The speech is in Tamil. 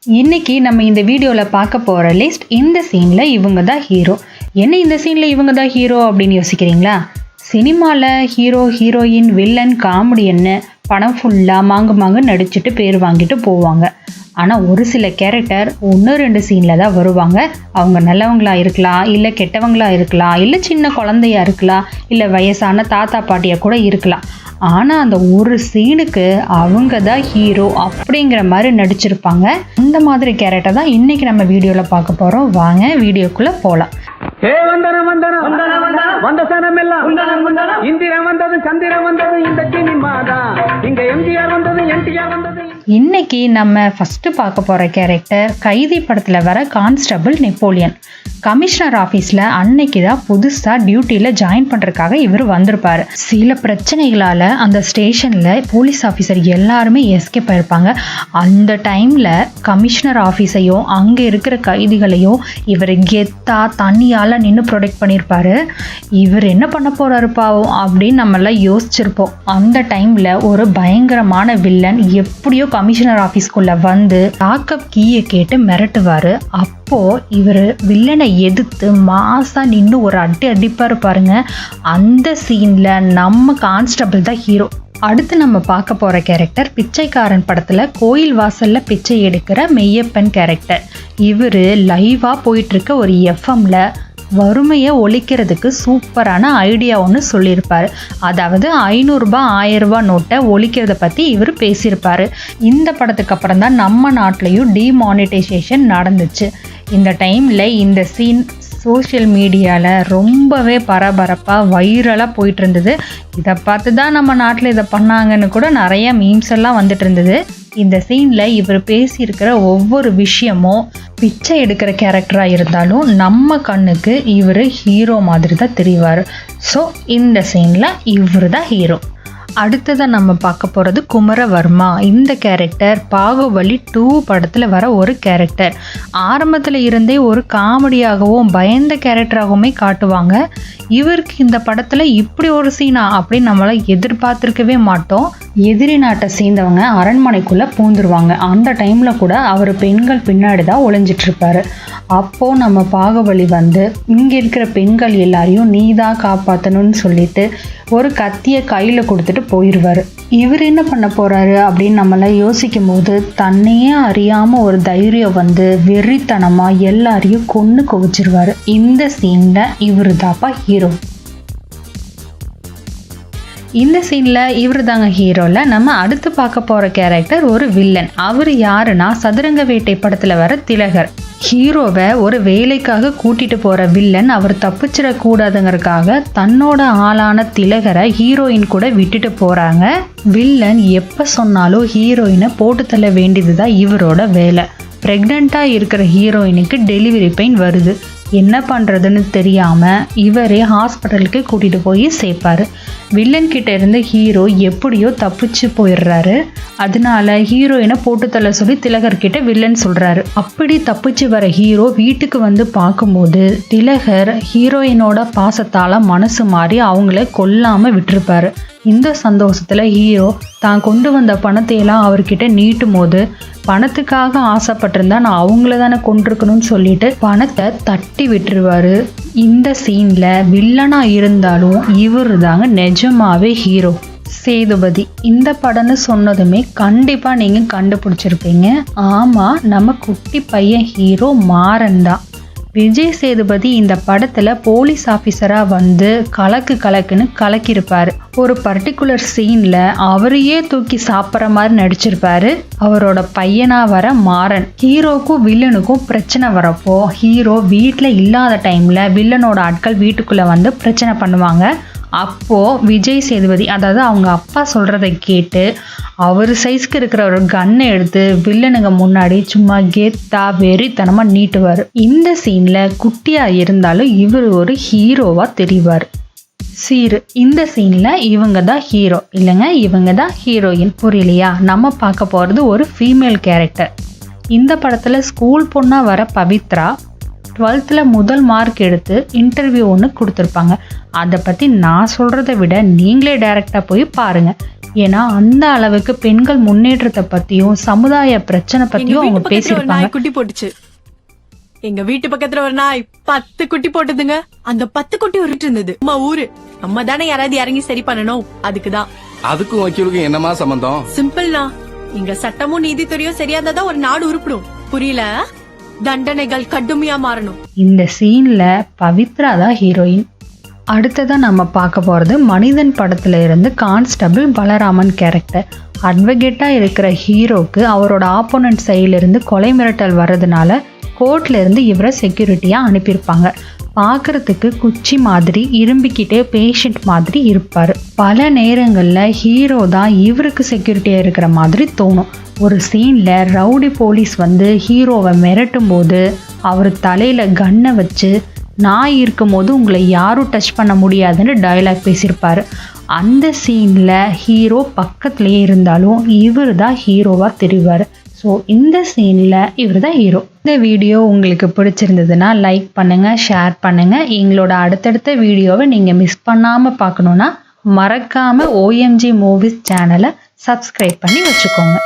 இன்னைக்கு நம்ம இந்த வீடியோவில் பார்க்க போகிற லிஸ்ட் இந்த சீனில் இவங்க தான் ஹீரோ. என்ன இந்த சீனில் இவங்க தான் ஹீரோ அப்படின்னு யோசிக்கிறீங்களா? சினிமாவில் ஹீரோ ஹீரோயின் வில்லன் காமெடியன்னு படம் ஃபுல்லாக மாங்கு நடிச்சுட்டு பேர் வாங்கிட்டு போவாங்க. ஆனால் ஒரு சில கேரக்டர் 1-2 சீனில் தான் வருவாங்க. அவங்க நல்லவங்களா இருக்கலாம், இல்லை கெட்டவங்களா இருக்கலாம், இல்லை சின்ன குழந்தையா இருக்கலாம், இல்லை வயசான தாத்தா பாட்டியாக கூட இருக்கலாம். ஆனால் அந்த ஒரு சீனுக்கு அவங்க தான் ஹீரோ அப்படிங்கிற மாதிரி நடிச்சிருப்பாங்க. அந்த மாதிரி கேரக்டர் தான் இன்னைக்கு நம்ம வீடியோவில் பார்க்க போகிறோம். வாங்க வீடியோக்குள்ளே போகலாம். வந்த சனமெல்லாம் இந்திரன் வந்தது சந்திரன் வந்தது இந்த சினிமாதான். இங்க எம்ஜிஆர் வந்தது என்டிஆர் வந்தது. இன்னைக்கு நம்ம ஃபர்ஸ்ட் பார்க்க போற கேரக்டர் கைதி படத்துல வர கான்ஸ்டபிள் நெப்போலியன். கமிஷனர் ஆஃபீஸில் அன்னைக்கு தான் புதுசாக டியூட்டியில் ஜாயின் பண்ணுறதுக்காக இவர் வந்திருப்பார். சில பிரச்சனைகளால் அந்த ஸ்டேஷனில் போலீஸ் ஆஃபீஸர் எல்லாருமே எஸ்கேப் ஆயிருப்பாங்க. அந்த டைமில் கமிஷனர் ஆஃபீஸையும் அங்கே இருக்கிற கைதிகளையும் இவர் கெத்தா தண்ணியால் நின்று ப்ரொடெக்ட் பண்ணியிருப்பார். இவர் என்ன பண்ண போகிறாரு பாவம் அப்படின்னு நம்மளாம் யோசிச்சிருப்போம். அந்த டைமில் ஒரு பயங்கரமான வில்லன் எப்படியோ கமிஷனர் ஆஃபீஸ்க்குள்ளே வந்து லாக்அப் கீயை கேட்டு மிரட்டுவார். அப்போ இவர் வில்லனை எதிர்த்து மாசா நின்று ஒரு அடிப்பாரு பாருங்க. அந்த சீன்ல நம்ம கான்ஸ்டபிள் தான் ஹீரோ. அடுத்து நம்ம பார்க்க போற கேரக்டர் பிச்சைக்காரன் படத்துல கோயில் வாசல்ல பிச்சை எடுக்கிற மெய்யப்பன் கேரக்டர். இவர் லைவா போயிட்டு இருக்க ஒரு எஃப்எம்ல வறுமையை ஒழிக்கிறதுக்கு சூப்பரான ஐடியா ஒன்று சொல்லியிருப்பார். அதாவது 500 ரூபாய் 1000 ரூபாய் நோட்டை ஒழிக்கிறத பற்றி இவர் பேசியிருப்பார். இந்த படத்துக்கு அப்புறம் தான் நம்ம நாட்டிலையும் டிமானிட்டைசேஷன் நடந்துச்சு. இந்த டைமில் இந்த சீன் சோஷியல் மீடியாவில் ரொம்பவே பரபரப்பாக வைரலாக போயிட்டு இருந்தது. இதை பார்த்து தான் நம்ம நாட்டில் இதை பண்ணாங்கன்னு கூட நிறைய மீம்ஸ் எல்லாம் வந்துட்டு இருந்தது. இந்த சீனில் இவர் பேசியிருக்கிற ஒவ்வொரு விஷயமும் பிச்சை எடுக்கிற கேரக்டராக இருந்தாலும் நம்ம கண்ணுக்கு இவர் ஹீரோ மாதிரி தான் தெரிவார். ஸோ இந்த சீனில் இவர் தான் ஹீரோ. அடுத்ததான் நம்ம பார்க்க போகிறது குமரவர்மா. இந்த கேரக்டர் பாகுபலி 2 படத்தில் வர ஒரு கேரக்டர். ஆரம்பத்தில் இருந்தே ஒரு காமெடியாகவும் பயந்த கேரக்டராகவுமே காட்டுவாங்க. இவருக்கு இந்த படத்தில் இப்படி ஒரு சீனா அப்படின்னு நம்மளால் எதிர்பார்த்துருக்கவே மாட்டோம். எதிரி நாட்டை சேர்ந்தவங்க அரண்மனைக்குள்ளே பூந்துருவாங்க. அந்த டைமில் கூட அவர் பெண்கள் பின்னாடி தான் ஒளிஞ்சிட்ருப்பாரு. அப்போது நம்ம பாகுபலி வந்து இங்கே இருக்கிற பெண்கள் எல்லாரையும் நீ தான் காப்பாற்றணும்னு சொல்லிட்டு ஒரு கத்தியை கையில் கொடுத்துட்டு போயிடுவார். இவர் என்ன பண்ண போகிறாரு அப்படின்னு நம்மளாம் யோசிக்கும் போது தன்னையே அறியாமல் ஒரு தைரியம் வந்து வெறித்தனமாக எல்லாரையும் கொன்று குவிச்சிருவார். இந்த சீனில் இவர் தாப்பா ஹீரோ. இந்த சீனில் இவர் தாங்க ஹீரோவில். நம்ம அடுத்து பார்க்க போகிற கேரக்டர் ஒரு வில்லன். அவர் யாருன்னா சதுரங்க வேட்டை படத்தில் வர திலகர். ஹீரோவை ஒரு வேலைக்காக கூட்டிட்டு போகிற வில்லன் அவர் தப்பிச்சிடக்கூடாதுங்கிறதுக்காக தன்னோட ஆளான திலகரை ஹீரோயின் கூட விட்டுட்டு போகிறாங்க. வில்லன் எப்போ சொன்னாலும் ஹீரோயினை போட்டு தள்ள வேண்டியது தான் இவரோட வேலை. ப்ரெக்னெண்ட்டாக இருக்கிற ஹீரோயினுக்கு டெலிவரி பெயின் வருது. என்ன பண்ணுறதுன்னு தெரியாமல் இவரே ஹாஸ்பிட்டலுக்கு கூட்டிகிட்டு போய் சேர்ப்பார். வில்லன் கிட்ட இருந்து ஹீரோ எப்படியோ தப்பிச்சு போயிடுறாரு. அதனால ஹீரோயினை போட்டு தள்ள சொல்லி திலகர்கிட்ட வில்லன் சொல்கிறாரு. அப்படி தப்பிச்சு வர ஹீரோ வீட்டுக்கு வந்து பார்க்கும்போது திலகர் ஹீரோயினோட பாசத்தால் மனசு மாறி அவங்கள கொல்லாமல் விட்டுருப்பாரு. இந்த சந்தோஷத்தில் ஹீரோ தான் கொண்டு வந்த பணத்தையெல்லாம் அவர்கிட்ட நீட்டும் போது பணத்துக்காக ஆசைப்பட்டிருந்தா நான் அவங்கள தானே கொண்டிருக்கணும்னு சொல்லிட்டு பணத்தை தட்டி விட்டுருவாரு. இந்த சீனில் வில்லனாக இருந்தாலும் இவர் தாங்க நிஜமாவே ஹீரோ. சேதுபதி. இந்த படம்னு சொன்னதுமே கண்டிப்பாக நீங்கள் கண்டுபிடிச்சிருப்பீங்க. ஆமாம், நம்ம குட்டி பையன் ஹீரோ மாறன் தான். விஜய் சேதுபதி இந்த படத்தில் போலீஸ் ஆஃபீஸராக வந்து கலக்குன்னு கலக்கியிருப்பார். ஒரு பர்டிகுலர் சீனில் அவரையே தூக்கி சாப்பிட்ற மாதிரி நடிச்சிருப்பாரு. அவரோட பையனாக வர மாறன். ஹீரோக்கும் வில்லனுக்கும் பிரச்சனை வரப்போ ஹீரோ வீட்டில் இல்லாத டைமில் வில்லனோட ஆட்கள் வீட்டுக்குள்ளே வந்து பிரச்சனை பண்ணுவாங்க. அப்போது விஜய் சேதுபதி அதாவது அவங்க அப்பா சொல்கிறத கேட்டு அவர் சைஸ்க்கு இருக்கிற ஒரு கன்னை எடுத்து வில்லனுங்க முன்னாடி சும்மா கெத்தா வெறித்தனமாக நீட்டுவார். இந்த சீனில் குட்டியாக இருந்தாலும் இவர் ஒரு ஹீரோவாக தெரிவார். சீரு. இந்த சீனில் இவங்க தான் ஹீரோ இல்லைங்க, இவங்க தான் ஹீரோயின். புரியலையா? நம்ம பார்க்க போகிறது ஒரு ஃபீமேல் கேரக்டர். இந்த படத்தில் ஸ்கூல் பொண்ணாக வர பவித்ரா 12th முதல் மார்க் எடுத்து இன்டர்வியூ ஒன்று கொடுத்துருப்பாங்க. அதை பற்றி நான் சொல்கிறத விட நீங்களே டைரெக்டாக போய் பாருங்கள். ஏன்னா அந்த அளவுக்கு பெண்கள் முன்னேற்றத்தை பத்தியும் சமுதாய பிரச்சனை பத்தியும் அவங்க பேசியிருப்பாங்க. குட்டி போட்டுச்சு. எங்க வீட்டு பக்கத்துல ஒரு நாய் 10 குட்டி போட்டதுங்க. அந்த 10 குட்டி உருட்டு இருந்தது. நம்ம ஊரு நம்ம தானே யாராவது இறங்கி சரி பண்ணணும். அதுக்குதான். அதுக்கும் வக்கீலுக்கும் என்னமா சம்பந்தம்? சிம்பிள்னா, இங்க சட்டமும் நீதித்துறையும் சரியா இருந்தா ஒரு நாடு உருப்பிடும். புரியல? தண்டனைகள் கடுமையா மாறணும். இந்த சீன்ல பவித்ரா தான் ஹீரோயின். அடுத்ததா நம்ம பார்க்க போறது மனிதன் படத்துல இருந்து கான்ஸ்டபிள் பலராமன் கேரக்டர். அட்வொகேட்டா இருக்கிற ஹீரோக்கு அவரோட ஆப்போனன்ட் சைடுல இருந்து கொலை மிரட்டல் வர்றதுனால கோர்ட்ல இருந்து இவரை செக்யூரிட்டியா அனுப்பியிருப்பாங்க. பார்க்கறதுக்கு குச்சி மாதிரி இரும்பிக்கிட்டே பேஷண்ட் மாதிரி இருப்பாரு. பல நேரங்கள்ல ஹீரோ தான் இவருக்கு செக்யூரிட்டியா இருக்கிற மாதிரி தோணும். ஒரு சீன்ல ரவுடி போலீஸ் வந்து ஹீரோவை மிரட்டும் போது அவர் தலையில கன்னை வச்சு நான் இருக்கும் போது உங்களை யாரும் டச் பண்ண முடியாதுன்னு டயலாக் பேசியிருப்பாரு. அந்த சீன்ல ஹீரோ பக்கத்துலயே இருந்தாலும் இவர் தான் ஹீரோவா தெரிவார். ஸோ இந்த சீனில் இவர் தான் ஹீரோ. இந்த வீடியோ உங்களுக்கு பிடிச்சிருந்ததுன்னா லைக் பண்ணுங்கள், ஷேர் பண்ணுங்கள். எங்களோட அடுத்தடுத்த வீடியோவை நீங்கள் மிஸ் பண்ணாமல் பார்க்கணுன்னா மறக்காமல் OMG மூவிஸ் சேனலை சப்ஸ்கிரைப் பண்ணி வச்சுக்கோங்க.